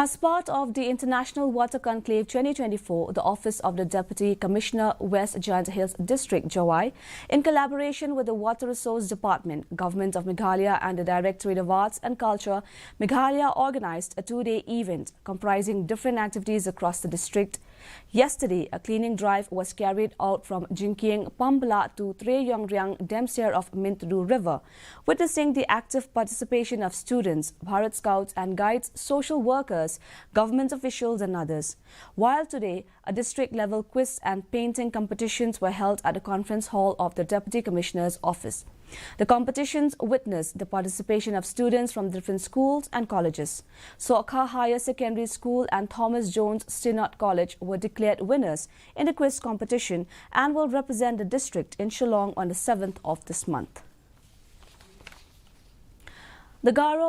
As part of the International Water Conclave 2024, the Office of the Deputy Commissioner West Giant Hills District, Jawai, in collaboration with the Water Resource Department, Government of Meghalaya and the Directorate of Arts and Culture, Meghalaya organized a two-day event comprising different activities across the district. Yesterday, a cleaning drive was carried out from Jinkieng Pambala to Treyongyang Demsir of Mintudu River, witnessing the active participation of students, Bharat Scouts and Guides, social workers, government officials and others. While today, a district-level quiz and painting competitions were held at the conference hall of the Deputy Commissioner's office. The competitions witnessed the participation of students from different schools and colleges. Sokha Higher Secondary School and Thomas Jones Stennott College were declared winners in the quiz competition and will represent the district in Shillong on the 7th of this month. The Garo